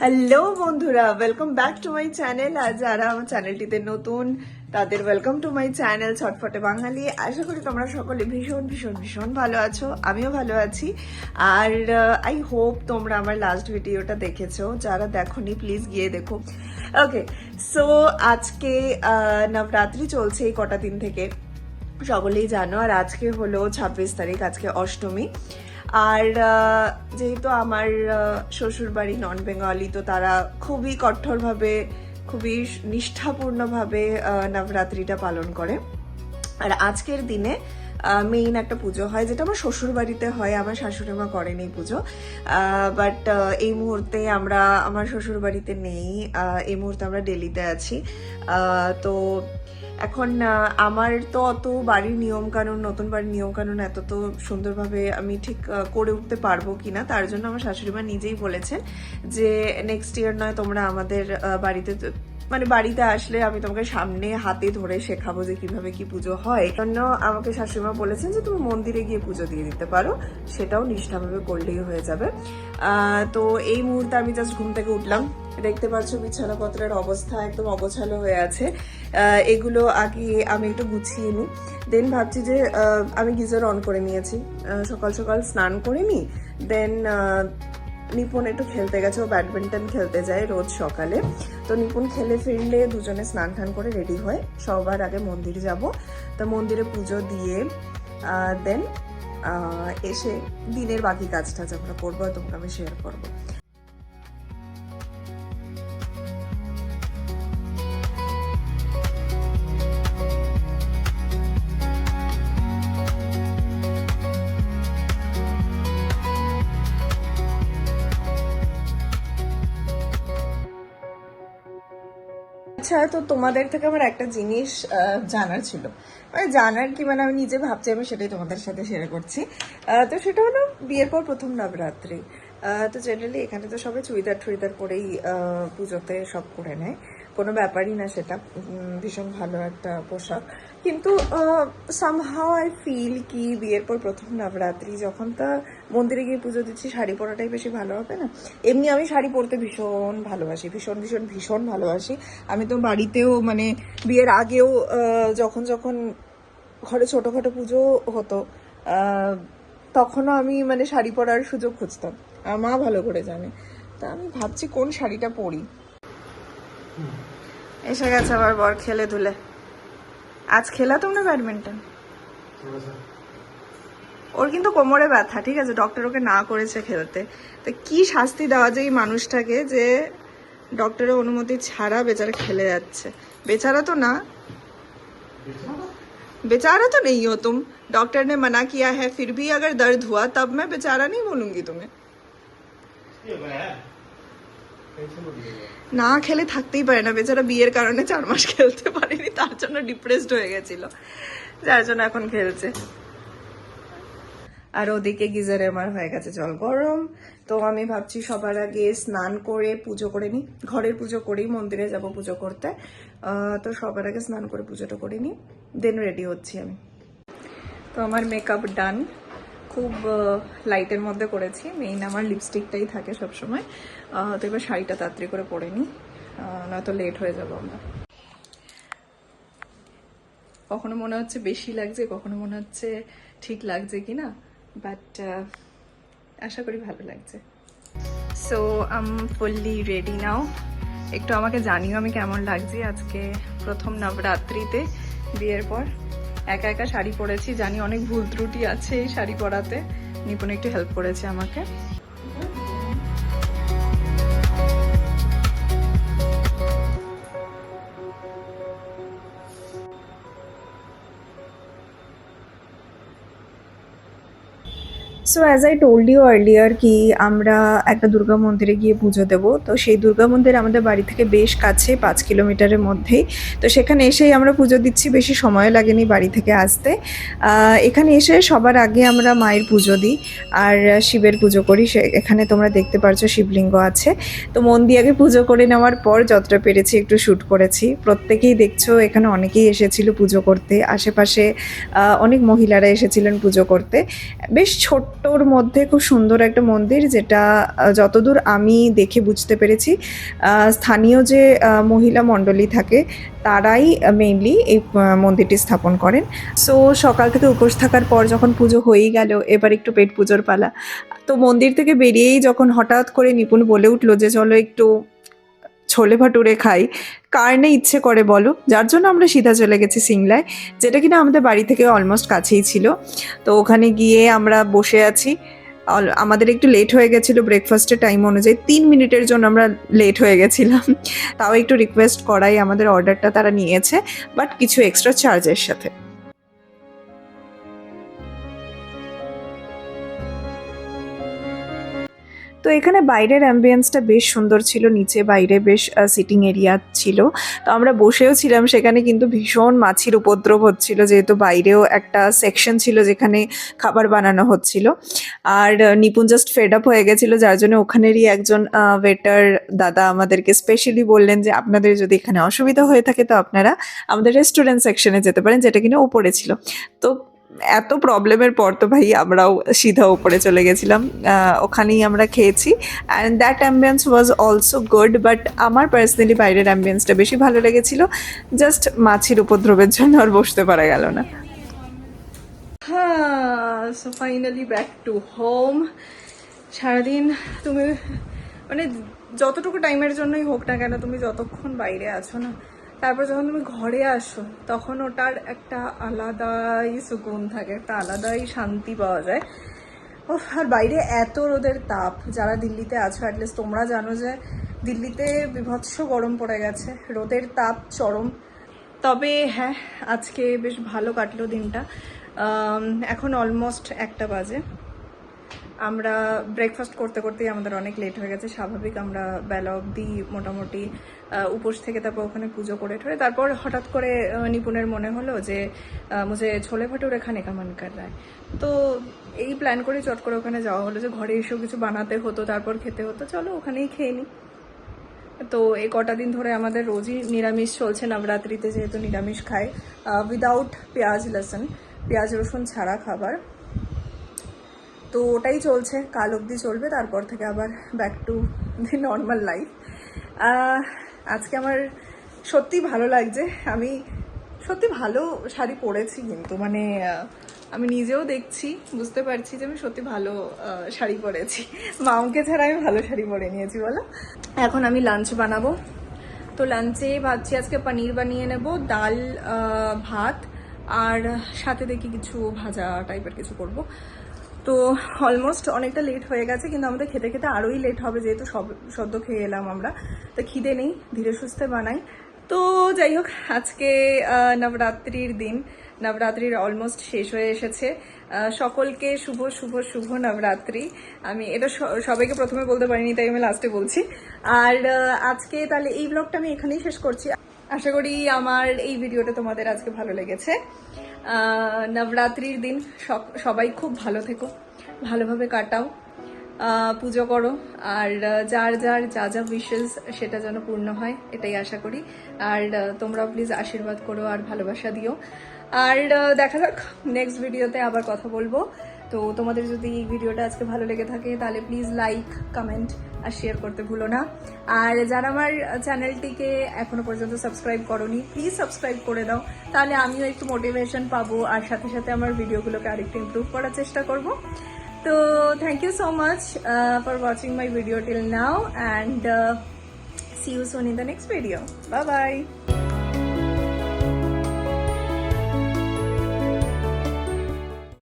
Hello বন্ধুরা, welcome back to my channel. আর যারা আমার চ্যানেলটিতে নতুন তাদের welcome to my channel Chhotfote Bangali. আশা করি তোমরা সকলে ভীষণ ভীষণ ভীষণ ভালো আছো, আমিও ভালো আছি। আর আই হোপ তোমরা আমার লাস্ট ভিডিওটা দেখেছো, যারা দেখোনি প্লিজ গিয়ে দেখো। ওকে, সো আজকে নবরাত্রি চলছে এই কটা দিন থেকে, সকলেই জানো। আর আজকে হলো 26 তারিখ, আজকে অষ্টমী। আর যেহেতু আমার শ্বশুরবাড়ি নন বেঙ্গলি, তো তারা খুবই কঠোরভাবে, খুবই নিষ্ঠাপূর্ণভাবে নবরাত্রিটা পালন করে। আর আজকের দিনে মেইন একটা পুজো হয়, যেটা আমার শ্বশুরবাড়িতে হয়, আমার শাশুড়ি মা করেন এই পুজো। বাট এই মুহূর্তে আমরা আমার শ্বশুরবাড়িতে নেই, এই মুহূর্তে আমরা দিল্লিতে আছি। তো এখন আমার তো অত বাড়ির নিয়মকানুন, নতুন বাড়ির নিয়মকানুন এত তো সুন্দরভাবে আমি ঠিক করে উঠতে পারবো কিনা, তার জন্য আমার শাশুড়ি মা নিজেই বলেছেন যে নেক্সট ইয়ার নয় তোমরা আমাদের বাড়িতে, মানে বাড়িতে আসলে আমি তোমাকে সামনে হাতে ধরে শেখাবো যে কিভাবে কি পুজো হয়। জন্য আমাকে শাশুড়িমা বলেছেন যে তুমি মন্দিরে গিয়ে পুজো দিয়ে দিতে পারো, সেটাও নিষ্ঠাভাবে করলেই হয়ে যাবে। তো এই মুহূর্তে আমি জাস্ট ঘুম থেকে উঠলাম, দেখতে পাচ্ছ বিছানাপত্রের অবস্থা একদম অগোছালো হয়ে আছে। এগুলো আগে আমি একটু গুছিয়ে নিই, দেন ভাবছি যে আমি গিজার অন করে নিয়েছি, সকাল সকাল স্নান করে নিই। দেন নিপুণ একটু খেলতে গেছে, ও ব্যাডমিন্টন খেলতে যায় রোজ সকালে। তো নিপুণ খেলে ফিরলে দুজনে স্নান টান করে রেডি হয়, সবার আগে মন্দির যাব। তো মন্দিরে পুজো দিয়ে দেন এসে দিনের বাকি কাজটা আমরা করবো, তোমরা আমি শেয়ার করবো। আচ্ছা, তো তোমাদের থেকে আমার একটা জিনিস জানার ছিল, মানে জানার কি, মানে আমি নিজে ভাবছি, আমি সেটাই তোমাদের সাথে শেয়ার করছি। তো সেটা হলো বিয়ের পর প্রথম নবরাত্রি। তো জেনারেলি এখানে তো সবাই চুড়িদার টুড়িদার পরেই পুজোতে সব করে নেয়, কোনো ব্যাপারই না সেটা, ভীষণ ভালো একটা পোশাক। কিন্তু সামহাও আই ফিল কি বিয়ের পর প্রথম নবরাত্রি যখন তা মন্দিরে গিয়ে পুজো দিচ্ছি, শাড়ি পরাটাই বেশি ভালো হবে না? এমনি আমি শাড়ি পরতে ভীষণ ভালোবাসি, ভীষণ ভীষণ ভীষণ ভালোবাসি। আমি তো বাড়িতেও, মানে বিয়ের আগেও যখন যখন ঘরে ছোটোখাটো পুজো হতো, তখনও আমি মানে শাড়ি পরার সুযোগ খুঁজতাম, আর মা ভালো করে জানে। তা আমি ভাবছি কোন শাড়িটা পরি। এসে গেছে আবার বর খেলে ধুলে। আজ খেলা তোমরা ব্যাডমিন্টন? ওর কিন্তু কোমরে ব্যথা, ঠিক আছে, ডক্টর ওকে না করেছে খেলতে। তো কি শাস্তি দেওয়া যায় এই মানুষটাকে যে डॉक्टरेर अनुमति छाड़ा बेचारा खेले जाच्छे। बेचारा तो ना, बेचारा तो नहीं हो तुम, डॉक्टर ने मना किया है फिर भी अगर दर्द हुआ तब मैं बेचारा नहीं बोलूंगी तुम्हें। না খেলে থাকতেই পারে না বেচারা, বিয়ের কারণে 4 মাস খেলতে পারেনি, তার জন্য ডিপ্রেসড হয়ে গেছিল, যার জন্য এখন খেলছে। আর ওদিকে গিজারে আমার হয়ে গেছে জল গরম। তো আমি ভাবছি সবার আগে স্নান করে পুজো করে নিই, ঘরের পুজো করেই মন্দিরে যাব পুজো করতে। তো সবার আগে স্নান করে পুজোটা করে নিই, দেন রেডি হচ্ছি আমি। তো আমার মেকআপ ডান, খুব লাইটের মধ্যে করেছি, মেইন আমার লিপস্টিকটাই থাকে সবসময়। তো এবার শাড়িটা তাড়াতাড়ি করে পরে নিই, নয়তো লেট হয়ে যাবো আমরা। কখনো মনে হচ্ছে বেশি লাগছে, কখনো মনে হচ্ছে ঠিক লাগছে কিনা, বাট আশা করি ভালো লাগছে। So I am fully ready now. একটু আমাকে জানিও আমি কেমন লাগছি আজকে প্রথম নবরাত্রিতে বিয়ের পর। একা একা শাড়ি পরেছি, জানি অনেক ভুল ত্রুটি আছে এই শাড়ি পরাতে, নিপুণ একটু হেল্প করেছে আমাকে। So as I told you earlier কি আমরা একটা দুর্গা মন্দিরে গিয়ে পুজো দেবো। তো সেই দুর্গা মন্দির আমাদের বাড়ি থেকে বেশ কাছে, 5 কিলোমিটারের মধ্যেই। তো সেখানে এসেই আমরা পুজো দিচ্ছি, বেশি সময় লাগেনি বাড়ি থেকে আসতে। এখানে এসে সবার আগে আমরা মায়ের পুজো দিই আর শিবের পুজো করি। এখানে তোমরা দেখতে পারছো শিবলিঙ্গ আছে। তো মন দিয়ে আগে পুজো করে নেওয়ার পর যতটা পেরেছি একটু শ্যুট করেছি। প্রত্যেকেই দেখছো এখানে অনেকেই এসেছিল পুজো করতে, আশেপাশে অনেক মহিলারা এসেছিলেন পুজো করতে। বেশ ছোট্ট ছোট্টর মধ্যে খুব সুন্দর একটা মন্দির, যেটা যতদূর আমি দেখে বুঝতে পেরেছি স্থানীয় যে মহিলা মণ্ডলী থাকে তারাই মেইনলি এই মন্দিরটি স্থাপন করেন। সো সকাল থেকে উপোস থাকার পর যখন পুজো হয়েই গেল, এবার একটু পেট পুজোর পালা। তো মন্দির থেকে বেরিয়েই যখন হঠাৎ করে নিপুণ বলে উঠলো যে চলো একটু ছোলে ভাটুরে খাই, কার না ইচ্ছে করে বলো, যার জন্য আমরা সিধা চলে গেছি সিংলায়, যেটা কিনা আমাদের বাড়ি থেকে অলমোস্ট কাছেই ছিল। তো ওখানে গিয়ে আমরা বসে আছি। আমাদের একটু লেট হয়ে গেছিলো ব্রেকফাস্টের টাইম অনুযায়ী, 3 মিনিটের জন্য আমরা লেট হয়ে গেছিলাম। তাও একটু রিকোয়েস্ট করাই আমাদের অর্ডারটা তারা নিয়েছে, বাট কিছু এক্সট্রা চার্জের সাথে। তো এখানে বাইরের অ্যাম্বিয়েন্সটা বেশ সুন্দর ছিল, নিচে বাইরে বেশ সিটিং এরিয়া ছিল। তো আমরা বসেও ছিলাম সেখানে, কিন্তু ভীষণ মাছির উপদ্রব হচ্ছিল, যেহেতু বাইরেও একটা সেকশন ছিল যেখানে খাবার বানানো হচ্ছিল। আর নিপুণ জাস্ট ফেড আপ হয়ে গেছিলো, যার জন্য ওখানেরই একজন ওয়েটার দাদা আমাদেরকে স্পেশালি বললেন যে আপনাদের যদি এখানে অসুবিধা হয়ে থাকে তো আপনারা আমাদের রেস্টুরেন্ট সেকশনে যেতে পারেন, যেটা কিনা উপরে ছিল। তো এত প্রবলেমের পর তো ভাই আমরাও সিধা উপরে চলে গেছিলাম, ওখানেই আমরা খেয়েছি। And that ambience was also good, but আমার পার্সোনালি বাইরের অ্যাম্বিয়েন্সটা বেশি ভালো লেগেছিল। জাস্ট মাছির উপদ্রবের জন্য আর বসতে পারা গেল না। হ্যাঁ, so finally back to home. সারাদিন তুমি মানে যতটুকু টাইমের জন্যই হোক না কেন, তুমি যতক্ষণ বাইরে আছো না, তারপর যখন তুমি ঘরে আসো তখন ওটার একটা আলাদাই সুকুন থাকে, একটা আলাদাই শান্তি পাওয়া যায়। ও, আর বাইরে এত রোদের তাপ, যারা দিল্লিতে আছো অ্যাটলিস্ট তোমরা জানো যে দিল্লিতে বিভৎস গরম পড়ে গেছে, রোদের তাপ চরম। তবে হ্যাঁ, আজকে বেশ ভালো কাটলো দিনটা। এখন অলমোস্ট 1টা বাজে। আমরা ব্রেকফাস্ট করতে করতেই আমাদের অনেক লেট হয়ে গেছে, স্বাভাবিক। আমরা বেলা অবধি মোটামুটি উপোস থেকে তারপর ওখানে পুজো করে ঠরে তারপর হঠাৎ করে নিপুণের মনে হলো যে মুঝে ছোলে ভাটুরে খানে কা মন কর রহা হ্যায়। তো এই প্ল্যান করে চট করে ওখানে যাওয়া হলো, যে ঘরে এসেও কিছু বানাতে হতো, তারপর খেতে হতো, চলো ওখানেই খেয়ে নিই। তো এই কটা দিন ধরে আমাদের রোজই নিরামিষ চলছে, নবরাত্রিতে যেহেতু নিরামিষ খায়, উইদাউট পেঁয়াজ রসুন ছাড়া খাবার। তো ওটাই চলছে, কাল অবধি চলবে, তারপর থেকে আবার back to the normal life. আজকে আমার সত্যি ভালো লাগছে, আমি সত্যি ভালো শাড়ি পরেছি, কিন্তু মানে আমি নিজেও দেখছি, বুঝতে পারছি যে আমি সত্যি ভালো শাড়ি পরেছি। মামকে ছাড়া আমি ভালো শাড়ি পরে নিয়েছি বলো। এখন আমি লাঞ্চ বানাবো। তো লাঞ্চে ভাবছি আজকে পনির বানিয়ে নেব, ডাল ভাত, আর সাথে দেখি কিছু ভাজা টাইপের কিছু করব। তো অলমোস্ট অনেকটা লেট হয়ে গেছে, কিন্তু আমাদের খেতে খেতে আরোই লেট হবে, যেহেতু সদ্য খেয়ে এলাম আমরা। তো খিদে নেই, ধীরে সুস্থে বানাই। তো যাই হোক, আজকে নবরাত্রির দিন, নবরাত্রির অলমোস্ট শেষ হয়ে এসেছে। সকলকে শুভ শুভ শুভ নবরাত্রি। আমি এটা সবাইকে প্রথমে বলতে পারিনি, তাই আমি লাস্টে বলছি। আর আজকে তাহলে এই ব্লগটা আমি এখানেই শেষ করছি। আশা করি আমার এই ভিডিওটা তোমাদের আজকে ভালো লেগেছে। নবরাত্রির দিন সবাই খুব ভালো থেকো, ভালোভাবে কাটাও, পুজো করো, আর যার যার যা যা উইশেস সেটা যেন পূর্ণ হয়, এটাই আশা করি। আর তোমরাও প্লিজ আশীর্বাদ করো আর ভালোবাসা দিও। আর দেখা যাক নেক্সট ভিডিওতে আবার কথা বলবো। তো তোমাদের যদি এই ভিডিওটা আজকে ভালো লেগে থাকে তাহলে প্লিজ লাইক, কমেন্ট আর শেয়ার করতে ভুলো না। আর যারা আমার চ্যানেলটিকে এখনো পর্যন্ত সাবস্ক্রাইব করোনি, প্লিজ সাবস্ক্রাইব করে দাও, তাহলে আমিও একটু মোটিভেশন পাবো, আর সাথে সাথে আমার ভিডিওগুলোকে আরেকটু ইমপ্রুভ করার চেষ্টা করব। তো thank you so much for watching my video till now, and see you soon in the next video. Bye bye.